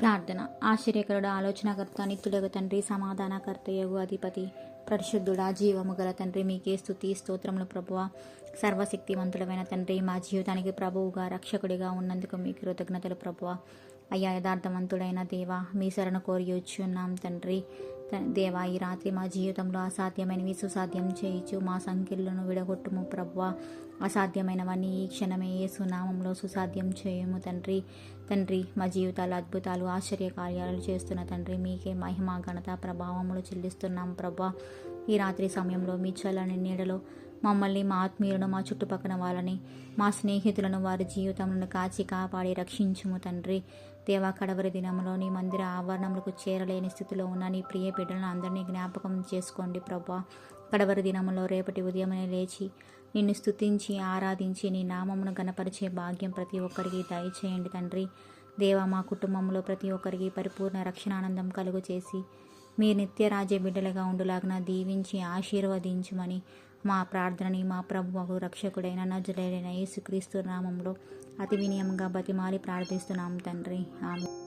ప్రార్థన. ఆశ్చర్యకరుడు, ఆలోచనకర్త, నిత్యుడగు తండ్రి, సమాధానకర్తయగు అధిపతి, పరిశుద్ధుడా, జీవము గల తండ్రి, మీకే స్తుతి స్తోత్రములు ప్రభువా. సర్వశక్తివంతుడమైన తండ్రి, మా జీవితానికి ప్రభువుగా రక్షకుడిగా ఉన్నందుకు మీకు కృతజ్ఞతలు ప్రభువా. అయ్యా, యథార్థవంతుడైన దేవా, మీ శరణు కోరి వచ్చున్నాం తండ్రి. దేవా, ఈ రాత్రి మా జీవితంలో అసాధ్యమైనవి సుసాధ్యం చేయించు, మా సంఖ్యలను విడగొట్టుము ప్రభువా. అసాధ్యమైనవన్నీ ఈ క్షణమే యేసు నామంలో సుసాధ్యం చేయము తండ్రి. తండ్రి, మా జీవితాలు అద్భుతాలు ఆశ్చర్య కార్యాలు చేస్తున్న తండ్రి, మీకే మహిమ ఘనత ప్రభావములు చెల్లిస్తున్నాం ప్రభా. ఈ రాత్రి సమయంలో మీ చల్లని నీడలో మమ్మల్ని, మా ఆత్మీయులను, మా చుట్టుపక్కల వాళ్ళని, మా స్నేహితులను, వారి జీవితంలో కాచి కాపాడి రక్షించుము తండ్రి. దేవా, కడవరి దినంలో నీ మందిర ఆవరణములకు చేరలేని స్థితిలో ఉన్న నీ ప్రియ బిడ్డలను అందరినీ జ్ఞాపకం చేసుకోండి ప్రభా. కడవరి దినంలో రేపటి ఉదయమనే లేచి నిన్ను స్తుతించి ఆరాధించి నీ నామమును గణపరిచే భాగ్యం ప్రతి ఒక్కరికి దయచేయండి తండ్రి. దేవా, మా కుటుంబంలో ప్రతి ఒక్కరికి పరిపూర్ణ రక్షణానందం కలుగు చేసి మీ నిత్యరాజ్య బిడ్డలుగా ఉండులాగిన దీవించి ఆశీర్వదించుమని మా ప్రార్థనని మా ప్రభువు రక్షకుడైన నజరేయుడైన యేసుక్రీస్తు నామంలో అతి వినయంగా బతిమాలి ప్రార్థిస్తున్నాం తండ్రి. ఆమేన్.